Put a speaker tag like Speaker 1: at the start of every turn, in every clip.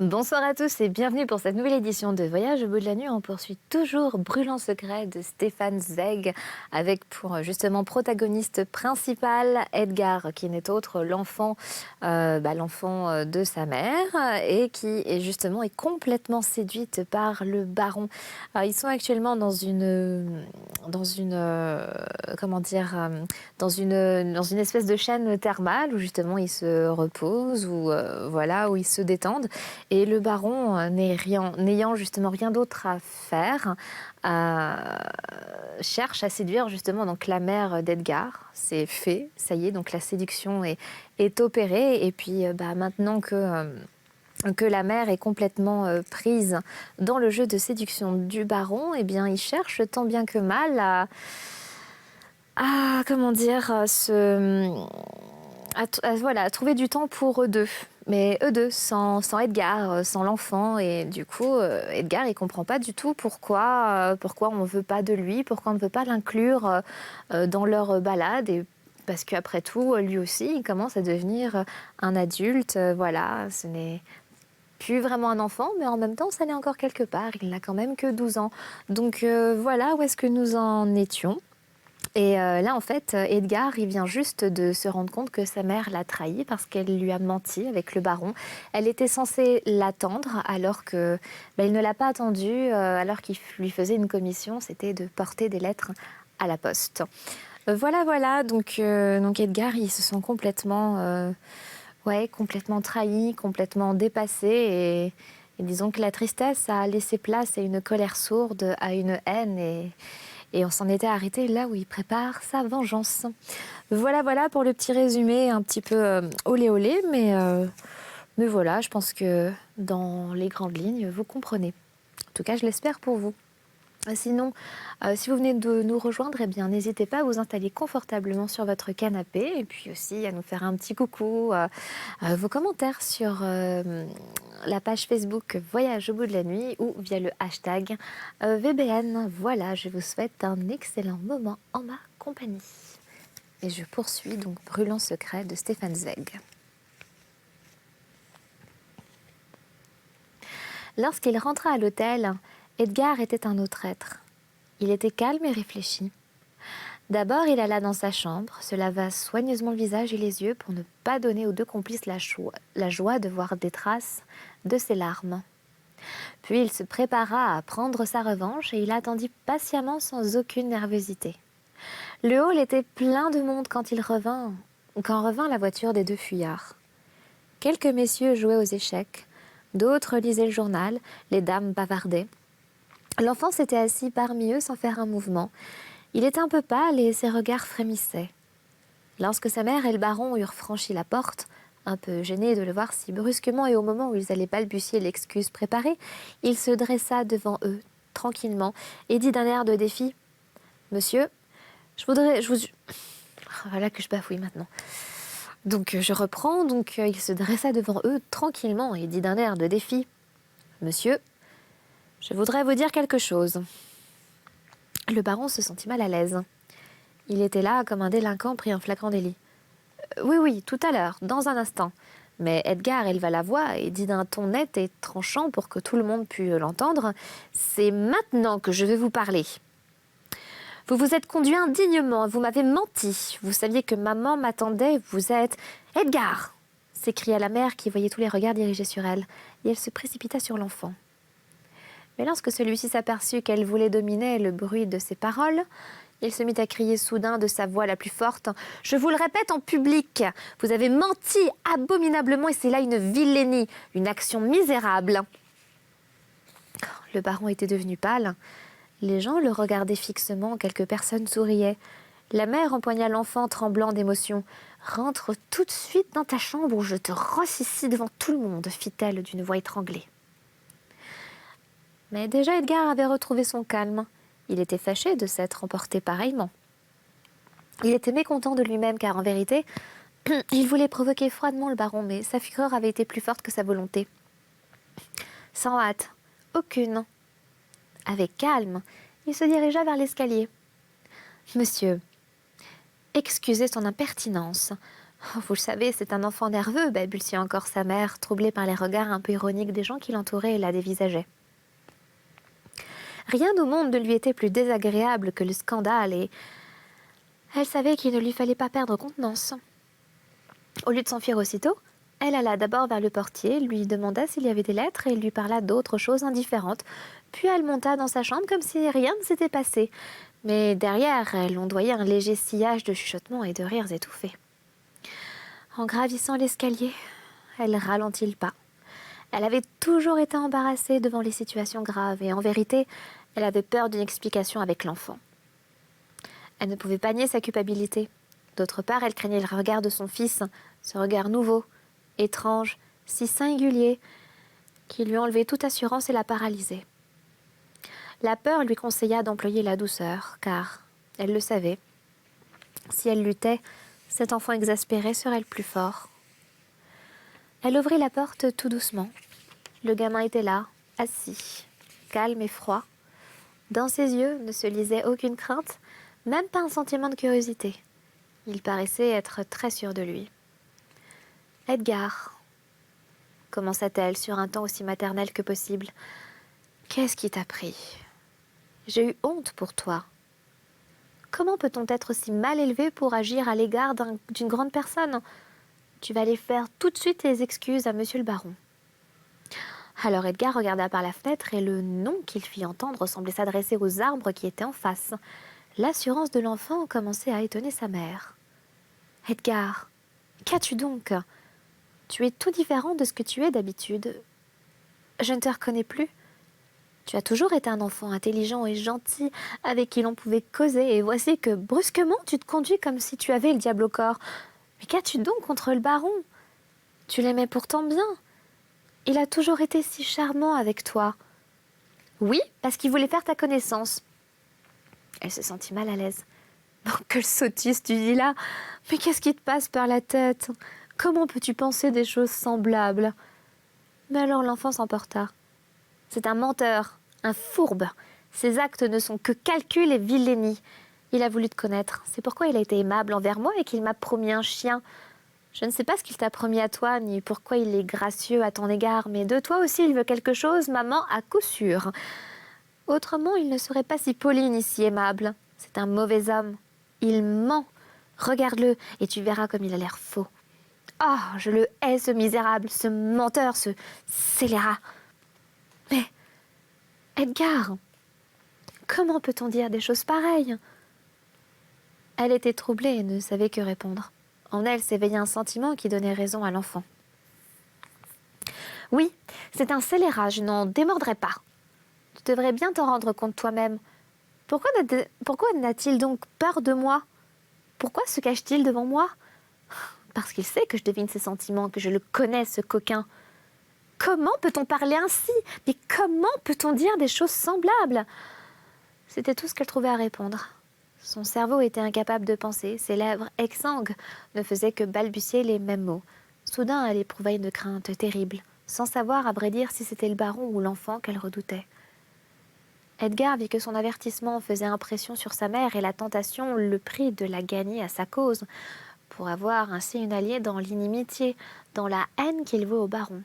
Speaker 1: Bonsoir à tous et bienvenue pour cette nouvelle édition de Voyage au bout de la nuit. On poursuit toujours Brûlant secret de Stéphane Zweig avec pour justement protagoniste principal Edgar qui n'est autre l'enfant de sa mère et qui est justement est complètement séduite par le baron. Ils sont actuellement dans une espèce de chaîne thermale où justement ils se reposent où ils se détendent. Et le baron, n'ayant justement rien d'autre à faire, cherche à séduire justement donc la mère d'Edgar. C'est fait, ça y est, donc la séduction est opérée. Et puis maintenant que la mère est complètement prise dans le jeu de séduction du baron, eh bien il cherche tant bien que mal à trouver du temps pour eux deux. Mais eux deux, sans Edgar, sans l'enfant. Et du coup, Edgar, il comprend pas du tout pourquoi on veut pas de lui, pourquoi on ne veut pas l'inclure dans leur balade. Et parce qu'après tout, lui aussi, il commence à devenir un adulte. Voilà, ce n'est plus vraiment un enfant, mais en même temps, ça l'est encore quelque part. Il n'a quand même que 12 ans. Donc voilà où est-ce que nous en étions. Et là, en fait, Edgar, il vient juste de se rendre compte que sa mère l'a trahi parce qu'elle lui a menti avec le baron. Elle était censée l'attendre alors que il ne l'a pas attendu, alors qu'il lui faisait une commission, c'était de porter des lettres à la poste. Voilà. Donc Edgar, il se sent complètement trahi, complètement dépassé et disons que la tristesse a laissé place à une colère sourde, à une haine et on s'en était arrêté là où il prépare sa vengeance. Voilà pour le petit résumé un petit peu olé olé, mais voilà, je pense que dans les grandes lignes, vous comprenez. En tout cas, je l'espère pour vous. Sinon, si vous venez de nous rejoindre, eh bien, n'hésitez pas à vous installer confortablement sur votre canapé et puis aussi à nous faire un petit coucou, vos commentaires sur la page Facebook Voyage au bout de la nuit ou via le hashtag VBN. Voilà, je vous souhaite un excellent moment en ma compagnie. Et je poursuis donc Brûlant secret de Stéphane Zweig. Lorsqu'il rentra à l'hôtel, Edgar était un autre être. Il était calme et réfléchi. D'abord, il alla dans sa chambre, se lava soigneusement le visage et les yeux pour ne pas donner aux deux complices la joie de voir des traces de ses larmes. Puis il se prépara à prendre sa revanche et il attendit patiemment sans aucune nervosité. Le hall était plein de monde quand revint la voiture des deux fuyards. Quelques messieurs jouaient aux échecs, d'autres lisaient le journal, les dames bavardaient. L'enfant s'était assis parmi eux sans faire un mouvement. Il était un peu pâle et ses regards frémissaient. Lorsque sa mère et le baron eurent franchi la porte, un peu gêné de le voir si brusquement et au moment où ils allaient balbutier l'excuse préparée, il se dressa devant eux, tranquillement, et dit d'un air de défi « Monsieur, je vous... » Voilà que je bafouille maintenant. Donc je reprends, il se dressa devant eux tranquillement et dit d'un air de défi « Monsieur, je voudrais vous dire quelque chose. » Le baron se sentit mal à l'aise. Il était là comme un délinquant pris en flagrant délit. Oui, tout à l'heure, dans un instant. » Mais Edgar éleva la voix et dit d'un ton net et tranchant pour que tout le monde pût l'entendre « C'est maintenant que je vais vous parler. Vous vous êtes conduit indignement, vous m'avez menti. Vous saviez que maman m'attendait, vous êtes... Edgar !» s'écria la mère qui voyait tous les regards dirigés sur elle, et elle se précipita sur l'enfant. Mais lorsque celui-ci s'aperçut qu'elle voulait dominer le bruit de ses paroles, il se mit à crier soudain de sa voix la plus forte « Je vous le répète en public, vous avez menti abominablement et c'est là une vilainie, une action misérable. » Le baron était devenu pâle. Les gens le regardaient fixement, quelques personnes souriaient. La mère empoigna l'enfant tremblant d'émotion. « Rentre tout de suite dans ta chambre ou je te rosse ici devant tout le monde, fit-elle d'une voix étranglée. Mais déjà Edgar avait retrouvé son calme. Il était fâché de s'être emporté pareillement. Il était mécontent de lui-même car en vérité, il voulait provoquer froidement le baron, mais sa fureur avait été plus forte que sa volonté. Sans hâte, aucune. Avec calme, il se dirigea vers l'escalier. « Monsieur, excusez son impertinence. Oh, vous le savez, c'est un enfant nerveux, balbutia encore sa mère, troublée par les regards un peu ironiques des gens qui l'entouraient et la dévisageaient. Rien au monde ne lui était plus désagréable que le scandale et elle savait qu'il ne lui fallait pas perdre contenance. Au lieu de s'enfuir aussitôt, elle alla d'abord vers le portier, lui demanda s'il y avait des lettres et lui parla d'autres choses indifférentes. Puis elle monta dans sa chambre comme si rien ne s'était passé. Mais derrière, elle ondoyait un léger sillage de chuchotements et de rires étouffés. En gravissant l'escalier, elle ralentit le pas. Elle avait toujours été embarrassée devant les situations graves et en vérité, elle avait peur d'une explication avec l'enfant. Elle ne pouvait pas nier sa culpabilité. D'autre part, elle craignait le regard de son fils, ce regard nouveau, étrange, si singulier, qui lui enlevait toute assurance et la paralysait. La peur lui conseilla d'employer la douceur, car, elle le savait, si elle luttait, cet enfant exaspéré serait le plus fort. Elle ouvrit la porte tout doucement. Le gamin était là, assis, calme et froid. Dans ses yeux ne se lisait aucune crainte, même pas un sentiment de curiosité. Il paraissait être très sûr de lui. « Edgar, commença-t-elle sur un ton aussi maternel que possible, qu'est-ce qui t'a pris? J'ai eu honte pour toi. Comment peut-on être si mal élevé pour agir à l'égard d'une grande personne? Tu vas aller faire tout de suite tes excuses à monsieur le baron. » Alors Edgar regarda par la fenêtre et le nom qu'il fit entendre semblait s'adresser aux arbres qui étaient en face. L'assurance de l'enfant commençait à étonner sa mère. « Edgar, qu'as-tu donc? Tu es tout différent de ce que tu es d'habitude. Je ne te reconnais plus. Tu as toujours été un enfant intelligent et gentil avec qui l'on pouvait causer et voici que brusquement tu te conduis comme si tu avais le diable au corps. Mais qu'as-tu donc contre le baron? Tu l'aimais pourtant bien. Il a toujours été si charmant avec toi. » « Oui, parce qu'il voulait faire ta connaissance. » Elle se sentit mal à l'aise. « Oh, quelle sottise tu dis là! Mais qu'est-ce qui te passe par la tête? Comment peux-tu penser des choses semblables? » Mais alors l'enfant s'emporta. « C'est un menteur, un fourbe. Ses actes ne sont que calcul et vilainie. Il a voulu te connaître. C'est pourquoi il a été aimable envers moi et qu'il m'a promis un chien. Je ne sais pas ce qu'il t'a promis à toi, ni pourquoi il est gracieux à ton égard, mais de toi aussi il veut quelque chose, maman, à coup sûr. Autrement, il ne serait pas si poli ni si aimable. C'est un mauvais homme. Il ment. Regarde-le et tu verras comme il a l'air faux. Ah, je le hais, ce misérable, ce menteur, ce scélérat. Mais, Edgar, comment peut-on dire des choses pareilles? » Elle était troublée et ne savait que répondre. En elle s'éveillait un sentiment qui donnait raison à l'enfant. « Oui, c'est un scélérat, je n'en démordrai pas. Tu devrais bien t'en rendre compte toi-même. Pourquoi n'a-t-il donc peur de moi? Pourquoi se cache-t-il devant moi? Parce qu'il sait que je devine ses sentiments, que je le connais, ce coquin. Comment peut-on parler ainsi? Mais comment peut-on dire des choses semblables? » C'était tout ce qu'elle trouvait à répondre. Son cerveau était incapable de penser, ses lèvres exsangues ne faisaient que balbutier les mêmes mots. Soudain, elle éprouva une crainte terrible, sans savoir à vrai dire si c'était le baron ou l'enfant qu'elle redoutait. Edgar vit que son avertissement faisait impression sur sa mère et la tentation le prit de la gagner à sa cause, pour avoir ainsi une alliée dans l'inimitié, dans la haine qu'il vaut au baron.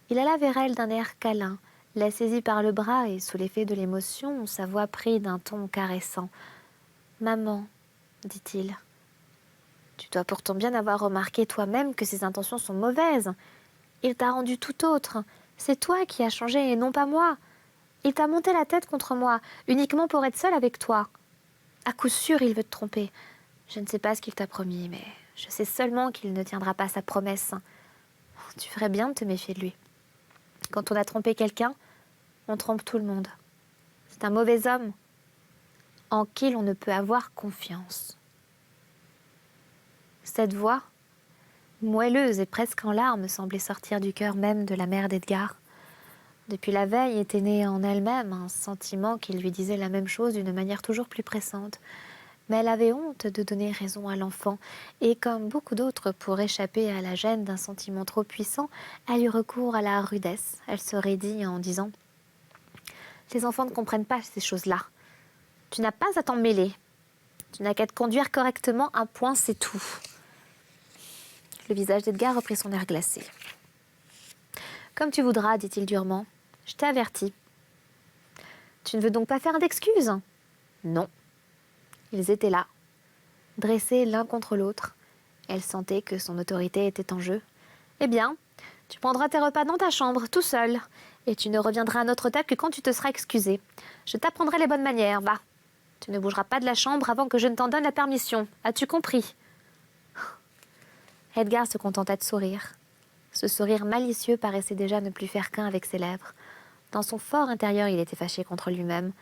Speaker 1: Il alla vers elle d'un air câlin, la saisit par le bras et, sous l'effet de l'émotion, sa voix prit d'un ton caressant. « Maman, dit-il, tu dois pourtant bien avoir remarqué toi-même que ses intentions sont mauvaises. Il t'a rendu tout autre. C'est toi qui as changé et non pas moi. Il t'a monté la tête contre moi, uniquement pour être seul avec toi. À coup sûr, il veut te tromper. Je ne sais pas ce qu'il t'a promis, mais je sais seulement qu'il ne tiendra pas sa promesse. Tu ferais bien de te méfier de lui. Quand on a trompé quelqu'un, on trompe tout le monde. C'est un mauvais homme en qui l'on ne peut avoir confiance. » Cette voix, moelleuse et presque en larmes, semblait sortir du cœur même de la mère d'Edgar. Depuis la veille était né en elle-même un sentiment qui lui disait la même chose d'une manière toujours plus pressante. Mais elle avait honte de donner raison à l'enfant, et comme beaucoup d'autres, pour échapper à la gêne d'un sentiment trop puissant, elle eut recours à la rudesse. Elle se raidit en disant « Les enfants ne comprennent pas ces choses-là. Tu n'as pas à t'en mêler. Tu n'as qu'à te conduire correctement, un point, c'est tout. » Le visage d'Edgar reprit son air glacé. « Comme tu voudras, dit-il durement. Je t'ai averti. »« Tu ne veux donc pas faire d'excuses ?»« Non. » Ils étaient là, dressés l'un contre l'autre. Elle sentait que son autorité était en jeu. « Eh bien, tu prendras tes repas dans ta chambre, tout seul, et tu ne reviendras à notre table que quand tu te seras excusé. Je t'apprendrai les bonnes manières, va. Tu ne bougeras pas de la chambre avant que je ne t'en donne la permission. As-tu compris ?» Edgar se contenta de sourire. Ce sourire malicieux paraissait déjà ne plus faire qu'un avec ses lèvres. Dans son fort intérieur, il était fâché contre lui-même.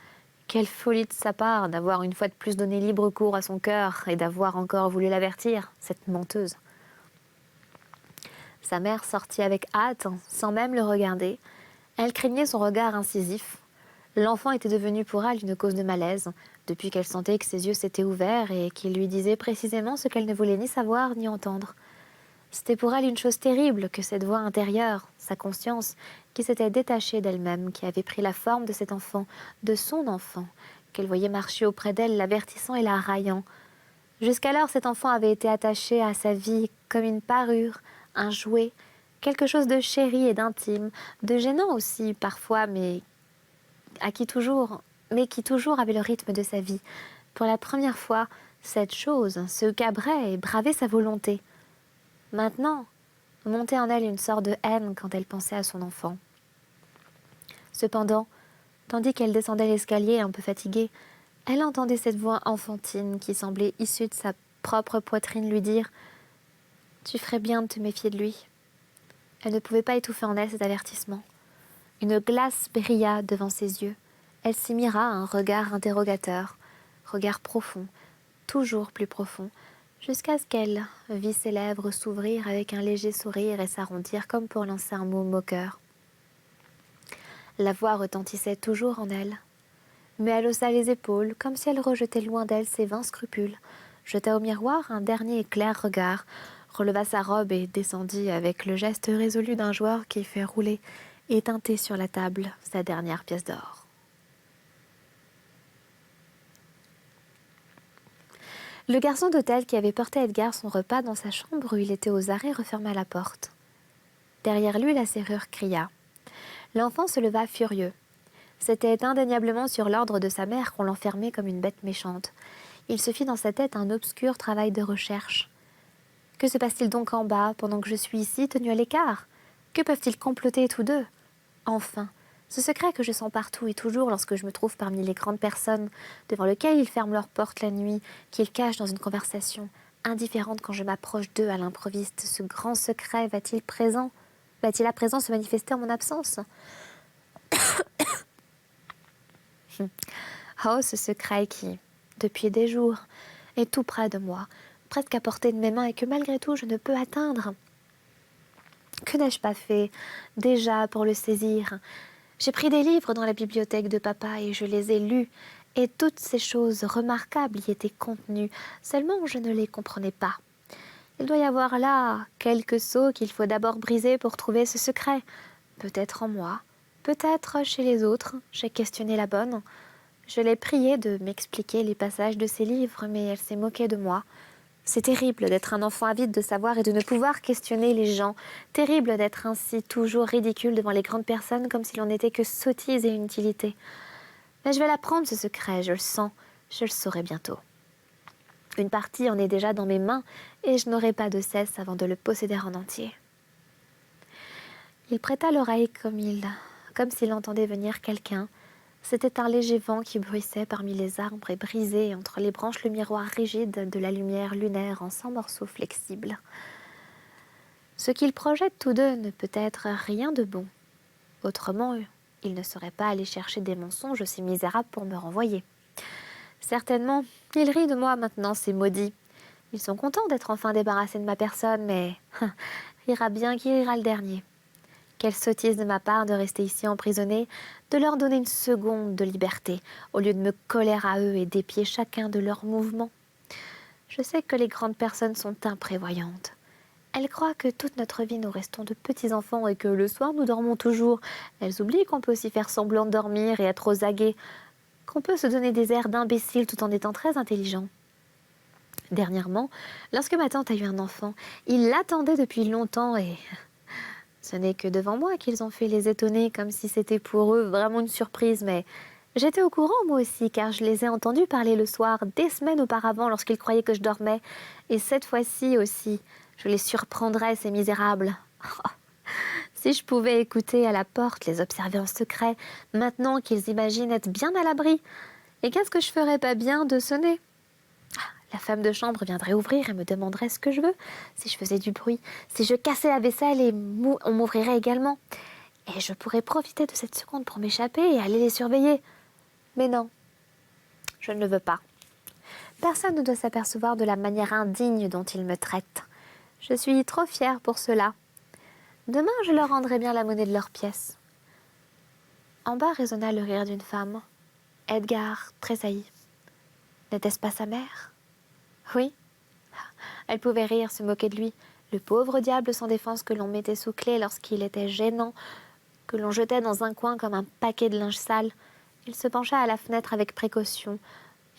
Speaker 1: Quelle folie de sa part d'avoir une fois de plus donné libre cours à son cœur et d'avoir encore voulu l'avertir, cette menteuse. Sa mère sortit avec hâte, sans même le regarder. Elle craignait son regard incisif. L'enfant était devenu pour elle une cause de malaise, depuis qu'elle sentait que ses yeux s'étaient ouverts et qu'il lui disait précisément ce qu'elle ne voulait ni savoir ni entendre. C'était pour elle une chose terrible que cette voix intérieure, sa conscience, qui s'était détachée d'elle-même, qui avait pris la forme de cet enfant, de son enfant, qu'elle voyait marcher auprès d'elle, l'avertissant et la raillant. Jusqu'alors, cet enfant avait été attaché à sa vie comme une parure, un jouet, quelque chose de chéri et d'intime, de gênant aussi parfois, mais qui toujours avait le rythme de sa vie. Pour la première fois, cette chose se cabrait et bravait sa volonté. Maintenant, montait en elle une sorte de haine quand elle pensait à son enfant. Cependant, tandis qu'elle descendait l'escalier un peu fatiguée, elle entendait cette voix enfantine qui semblait issue de sa propre poitrine lui dire « Tu ferais bien de te méfier de lui ». Elle ne pouvait pas étouffer en elle cet avertissement. Une glace brilla devant ses yeux. Elle s'y mira un regard interrogateur, regard profond, toujours plus profond, jusqu'à ce qu'elle vit ses lèvres s'ouvrir avec un léger sourire et s'arrondir comme pour lancer un mot moqueur. La voix retentissait toujours en elle. Mais elle haussa les épaules, comme si elle rejetait loin d'elle ses vains scrupules, jeta au miroir un dernier éclair regard, releva sa robe et descendit avec le geste résolu d'un joueur qui fait rouler et teinter sur la table sa dernière pièce d'or. Le garçon d'hôtel qui avait porté à Edgar son repas dans sa chambre où il était aux arrêts referma la porte. Derrière lui, la serrure cria. L'enfant se leva furieux. C'était indéniablement sur l'ordre de sa mère qu'on l'enfermait comme une bête méchante. Il se fit dans sa tête un obscur travail de recherche. Que se passe-t-il donc en bas, pendant que je suis ici, tenue à l'écart? Que peuvent-ils comploter tous deux? Enfin, ce secret que je sens partout et toujours lorsque je me trouve parmi les grandes personnes devant lesquelles ils ferment leurs portes la nuit, qu'ils cachent dans une conversation, indifférente quand je m'approche d'eux à l'improviste, ce grand secret va-t-il à présent se manifester en mon absence? Oh, ce secret qui, depuis des jours, est tout près de moi, presque à portée de mes mains et que malgré tout je ne peux atteindre. Que n'ai-je pas fait déjà pour le saisir? J'ai pris des livres dans la bibliothèque de papa et je les ai lus, et toutes ces choses remarquables y étaient contenues, seulement je ne les comprenais pas. Il doit y avoir là quelques sceaux qu'il faut d'abord briser pour trouver ce secret. Peut-être en moi, peut-être chez les autres, j'ai questionné la bonne. Je l'ai priée de m'expliquer les passages de ces livres, mais elle s'est moquée de moi. C'est terrible d'être un enfant avide de savoir et de ne pouvoir questionner les gens. Terrible d'être ainsi toujours ridicule devant les grandes personnes comme si l'on n'était que sottise et inutilité. Mais je vais l'apprendre ce secret, je le sens, je le saurai bientôt. Une partie en est déjà dans mes mains et je n'aurai pas de cesse avant de le posséder en entier. Il prêta l'oreille comme s'il entendait venir quelqu'un. C'était un léger vent qui bruissait parmi les arbres et brisait entre les branches le miroir rigide de la lumière lunaire en 100 morceaux flexibles. Ce qu'ils projettent tous deux ne peut être rien de bon. Autrement, ils ne seraient pas allés chercher des mensonges aussi misérables pour me renvoyer. Certainement, ils rient de moi maintenant, ces maudits. Ils sont contents d'être enfin débarrassés de ma personne, mais rira bien qui rira le dernier. Quelle sottise de ma part de rester ici emprisonnée, de leur donner une seconde de liberté, au lieu de me coller à eux et d'épier chacun de leurs mouvements. Je sais que les grandes personnes sont imprévoyantes. Elles croient que toute notre vie nous restons de petits enfants et que le soir nous dormons toujours. Elles oublient qu'on peut aussi faire semblant de dormir et être aux aguets, qu'on peut se donner des airs d'imbécile tout en étant très intelligent. Dernièrement, lorsque ma tante a eu un enfant, ils l'attendaient depuis longtemps et ce n'est que devant moi qu'ils ont fait les étonner comme si c'était pour eux vraiment une surprise, mais j'étais au courant moi aussi car je les ai entendus parler le soir des semaines auparavant lorsqu'ils croyaient que je dormais. Et cette fois-ci aussi, je les surprendrai ces misérables. Si je pouvais écouter à la porte, les observer en secret, maintenant qu'ils imaginent être bien à l'abri, et qu'est-ce que je ferais pas bien de sonner? La femme de chambre viendrait ouvrir et me demanderait ce que je veux, si je faisais du bruit, si je cassais la vaisselle et on m'ouvrirait également. Et je pourrais profiter de cette seconde pour m'échapper et aller les surveiller. Mais non, je ne le veux pas. Personne ne doit s'apercevoir de la manière indigne dont ils me traitent. Je suis trop fière pour cela. Demain, je leur rendrai bien la monnaie de leurs pièces. En bas résonna le rire d'une femme. Edgar tressaillit. N'était-ce pas sa mère? Oui. Elle pouvait rire, se moquer de lui. Le pauvre diable sans défense que l'on mettait sous clé lorsqu'il était gênant, que l'on jetait dans un coin comme un paquet de linge sale. Il se pencha à la fenêtre avec précaution.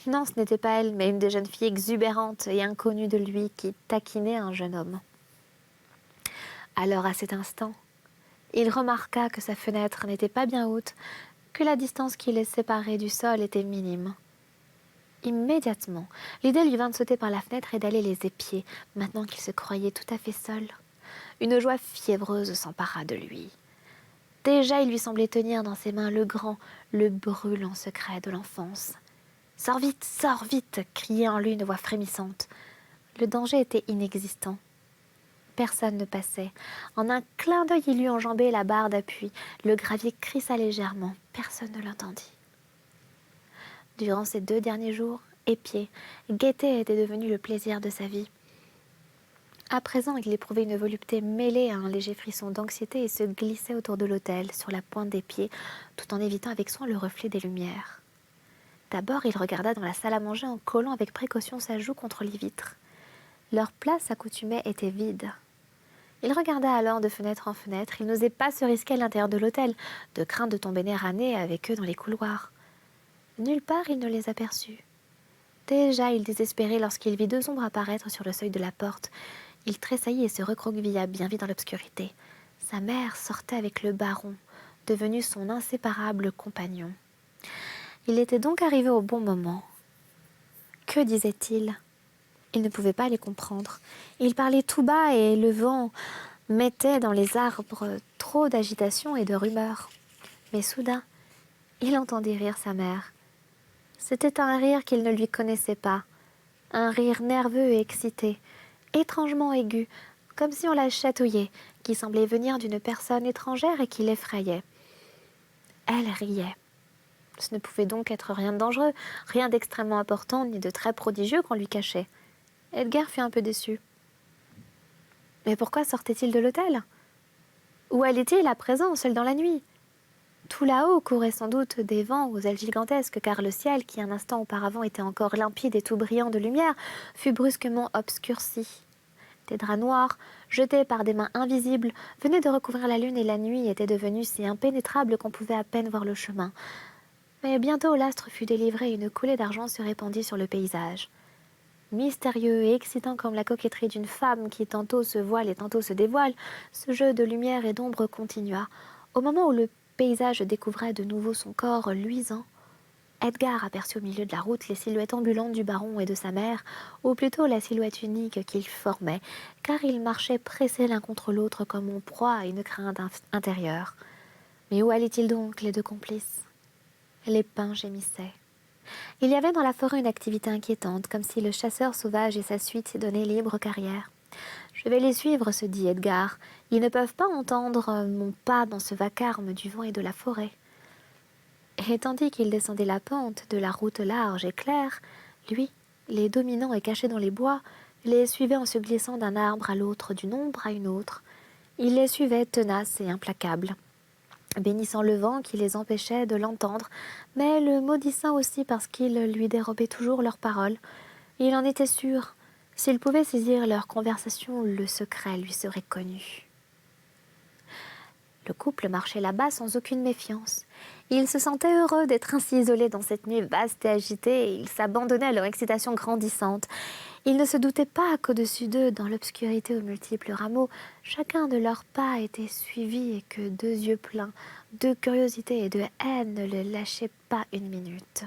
Speaker 1: Non, ce n'était pas elle, mais une des jeunes filles exubérantes et inconnues de lui qui taquinait un jeune homme. Alors, à cet instant, il remarqua que sa fenêtre n'était pas bien haute, que la distance qui les séparait du sol était minime. Immédiatement, l'idée lui vint de sauter par la fenêtre et d'aller les épier, maintenant qu'il se croyait tout à fait seul. Une joie fiévreuse s'empara de lui. Déjà, il lui semblait tenir dans ses mains le grand, le brûlant secret de l'enfance. « Sors vite !» criait en lui une voix frémissante. Le danger était inexistant. Personne ne passait. En un clin d'œil, il eut enjambé la barre d'appui. Le gravier crissa légèrement. Personne ne l'entendit. Durant ces 2 derniers jours, épier, gaieté était devenu le plaisir de sa vie. À présent, il éprouvait une volupté mêlée à un léger frisson d'anxiété et se glissait autour de l'autel, sur la pointe des pieds, tout en évitant avec soin le reflet des lumières. D'abord, il regarda dans la salle à manger en collant avec précaution sa joue contre les vitres. Leur place accoutumée était vide. Il regarda alors de fenêtre en fenêtre. Il n'osait pas se risquer à l'intérieur de l'hôtel, de crainte de tomber nez à nez avec eux dans les couloirs. Nulle part il ne les aperçut. Déjà il désespérait lorsqu'il vit 2 ombres apparaître sur le seuil de la porte. Il tressaillit et se recroquevilla bien vite dans l'obscurité. Sa mère sortait avec le baron, devenu son inséparable compagnon. Il était donc arrivé au bon moment. Que disait-il? Il ne pouvait pas les comprendre. Il parlait tout bas et le vent mettait dans les arbres trop d'agitation et de rumeur. Mais soudain, il entendit rire sa mère. C'était un rire qu'il ne lui connaissait pas, un rire nerveux et excité, étrangement aigu, comme si on la chatouillait, qui semblait venir d'une personne étrangère et qui l'effrayait. Elle riait. Ce ne pouvait donc être rien de dangereux, rien d'extrêmement important ni de très prodigieux qu'on lui cachait. Edgar fut un peu déçu. Mais pourquoi sortait-il de l'hôtel? Où allait-il à présent, seul dans la nuit? Tout là-haut couraient sans doute des vents aux ailes gigantesques, car le ciel, qui un instant auparavant était encore limpide et tout brillant de lumière, fut brusquement obscurci. Des draps noirs, jetés par des mains invisibles, venaient de recouvrir la lune et la nuit était devenue si impénétrable qu'on pouvait à peine voir le chemin. Mais bientôt l'astre fut délivré et une coulée d'argent se répandit sur le paysage. Mystérieux et excitant comme la coquetterie d'une femme qui tantôt se voile et tantôt se dévoile, ce jeu de lumière et d'ombre continua. Au moment où le paysage découvrait de nouveau son corps luisant, Edgar aperçut au milieu de la route les silhouettes ambulantes du baron et de sa mère, ou plutôt la silhouette unique qu'ils formaient, car ils marchaient pressés l'un contre l'autre comme en proie à une crainte intérieure. Mais où allaient-ils donc, les 2 complices? Les pins gémissaient. Il y avait dans la forêt une activité inquiétante, comme si le chasseur sauvage et sa suite s'y donnaient libre carrière. « Je vais les suivre » se dit Edgar. « Ils ne peuvent pas entendre mon pas dans ce vacarme du vent et de la forêt. » Et tandis qu'il descendait la pente de la route large et claire, lui, les dominant et caché dans les bois, les suivait en se glissant d'un arbre à l'autre, d'une ombre à une autre. Il les suivait tenace et implacable, bénissant le vent qui les empêchait de l'entendre, mais le maudissant aussi parce qu'il lui dérobait toujours leurs paroles. Il en était sûr, s'il pouvait saisir leur conversation, le secret lui serait connu. Le couple marchait là-bas sans aucune méfiance. Ils se sentaient heureux d'être ainsi isolés dans cette nuit vaste et agitée, et ils s'abandonnaient à leur excitation grandissante. Ils ne se doutaient pas qu'au-dessus d'eux, dans l'obscurité aux multiples rameaux, chacun de leurs pas était suivi et que deux yeux pleins de curiosité et de haine ne le lâchaient pas une minute.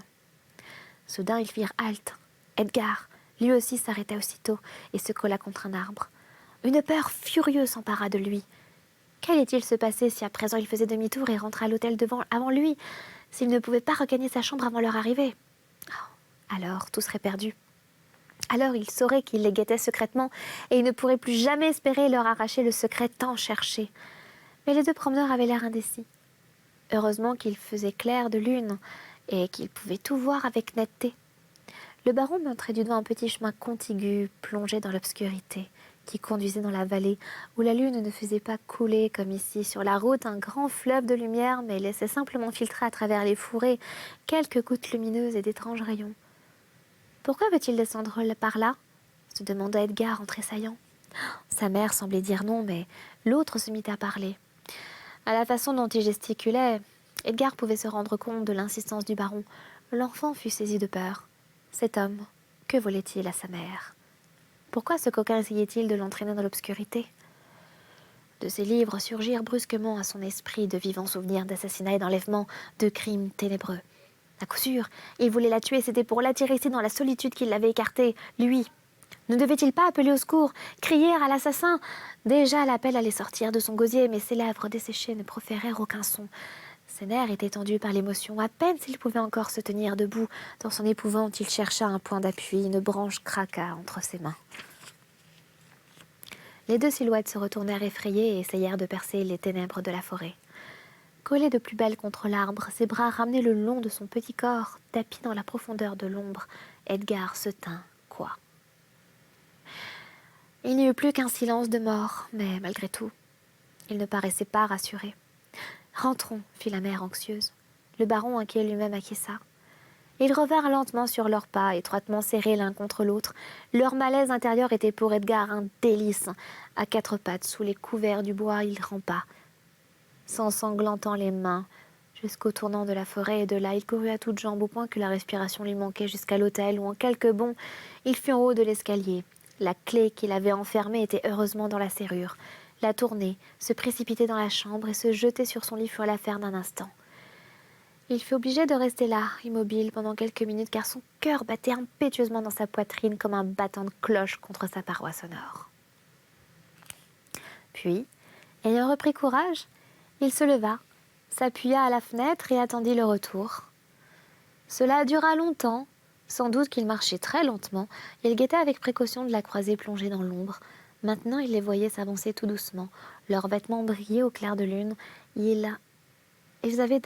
Speaker 1: Soudain, ils firent halte. Edgar, lui aussi, s'arrêta aussitôt et se colla contre un arbre. Une peur furieuse s'empara de lui. Qu'allait-il se passer si à présent il faisait demi-tour et rentrait à l'hôtel avant lui, s'il ne pouvait pas regagner sa chambre avant leur arrivée? Alors tout serait perdu. Alors il saurait qu'il les guettait secrètement et il ne pourrait plus jamais espérer leur arracher le secret tant cherché. Mais les deux promeneurs avaient l'air indécis. Heureusement qu'il faisait clair de lune et qu'ils pouvaient tout voir avec netteté. Le baron montrait du doigt un petit chemin contigu, plongé dans l'obscurité, qui conduisait dans la vallée, où la lune ne faisait pas couler, comme ici, sur la route, un grand fleuve de lumière, mais laissait simplement filtrer à travers les fourrés quelques gouttes lumineuses et d'étranges rayons. « Pourquoi veut-il descendre par là ?» se demanda Edgar en tressaillant. Sa mère semblait dire non, mais l'autre se mit à parler. À la façon dont il gesticulait, Edgar pouvait se rendre compte de l'insistance du baron. L'enfant fut saisi de peur. Cet homme, que voulait-il à sa mère? Pourquoi ce coquin essayait-il de l'entraîner dans l'obscurité? De ses livres surgirent brusquement à son esprit de vivants souvenirs d'assassinats et d'enlèvements, de crimes ténébreux. À coup sûr, il voulait la tuer, c'était pour l'attirer ici dans la solitude qu'il l'avait écartée, lui. Ne devait-il pas appeler au secours, crier à l'assassin? Déjà l'appel allait sortir de son gosier, mais ses lèvres desséchées ne proférèrent aucun son. Ses nerfs étaient tendus par l'émotion, à peine s'il pouvait encore se tenir debout. Dans son épouvante, il chercha un point d'appui, une branche craqua entre ses mains. Les deux silhouettes se retournèrent effrayées et essayèrent de percer les ténèbres de la forêt. Collé de plus belle contre l'arbre, ses bras ramenés le long de son petit corps, tapi dans la profondeur de l'ombre, Edgar se tint coi. Il n'y eut plus qu'un silence de mort, mais malgré tout, il ne paraissait pas rassuré. « Rentrons, » fit la mère anxieuse. Le baron inquiet lui-même acquiesça. Ils revinrent lentement sur leurs pas, étroitement serrés l'un contre l'autre. Leur malaise intérieur était pour Edgar un délice. À quatre pattes, sous les couverts du bois, il rampa, s'ensanglantant les mains, jusqu'au tournant de la forêt, et de là, il courut à toutes jambes au point que la respiration lui manquait jusqu'à l'hôtel, où en quelques bonds, il fut en haut de l'escalier. La clé qu'il avait enfermée était heureusement dans la serrure. La tourner, se précipiter dans la chambre et se jeter sur son lit fut l'affaire d'un instant. Il fut obligé de rester là, immobile, pendant quelques minutes, car son cœur battait impétueusement dans sa poitrine comme un battant de cloche contre sa paroi sonore. Puis, ayant repris courage, il se leva, s'appuya à la fenêtre et attendit le retour. Cela dura longtemps, sans doute qu'il marchait très lentement. Il guettait avec précaution de la croisée plongée dans l'ombre. Maintenant, il les voyait s'avancer tout doucement. Leurs vêtements brillaient au clair de lune. Ils avaient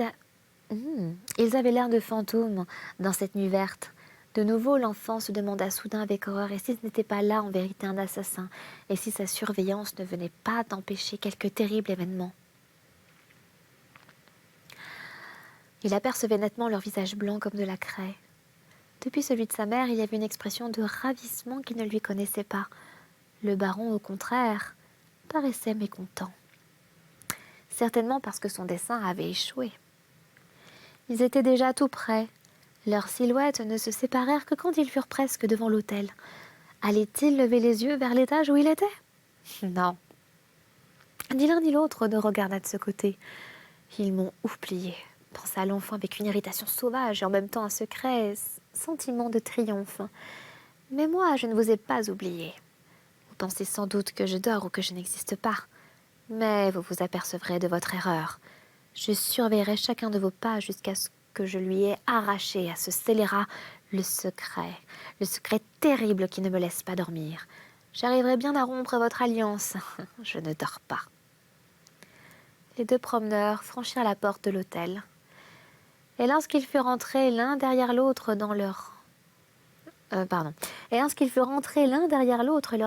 Speaker 1: l'air de fantômes dans cette nuit verte. De nouveau, l'enfant se demanda soudain avec horreur, et si ce n'était pas là en vérité un assassin, et si sa surveillance ne venait pas d'empêcher quelque terrible événement. Il apercevait nettement leur visage blanc comme de la craie. Depuis celui de sa mère, il y avait une expression de ravissement qu'il ne lui connaissait pas. Le baron, au contraire, paraissait mécontent. Certainement parce que son dessein avait échoué. Ils étaient déjà tout près. Leurs silhouettes ne se séparèrent que quand ils furent presque devant l'hôtel. Allait-il lever les yeux vers l'étage où il était? Non. Ni l'un ni l'autre ne regarda de ce côté. Ils m'ont oublié, pensa l'enfant avec une irritation sauvage et en même temps un secret sentiment de triomphe. Mais moi, je ne vous ai pas oublié. Vous pensez sans doute que je dors ou que je n'existe pas. Mais vous vous apercevrez de votre erreur. Je surveillerai chacun de vos pas jusqu'à ce que je lui ai arraché à ce scélérat le secret terrible qui ne me laisse pas dormir. J'arriverai bien à rompre votre alliance. Je ne dors pas. Les deux promeneurs franchirent la porte de l'hôtel. Et lorsqu'ils furent rentrés l'un derrière l'autre leurs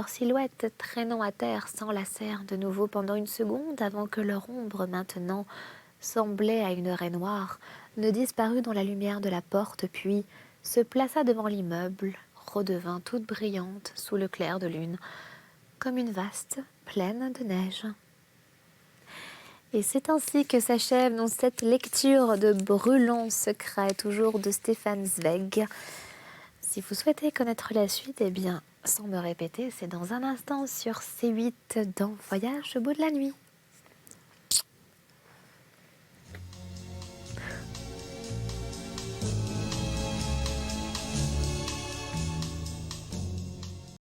Speaker 1: silhouettes traînant à terre s'enlacèrent de nouveau pendant une seconde avant que leur ombre maintenant semblait à une raie noire, ne disparut dans la lumière de la porte, puis se plaça devant l'immeuble, redevint toute brillante sous le clair de lune, comme une vaste plaine de neige. Et c'est ainsi que s'achève dans cette lecture de Brûlons secrets, toujours de Stefan Zweig. Si vous souhaitez connaître la suite, eh bien, Sans me répéter, c'est dans un instant sur C8 dans Voyage au bout de la nuit.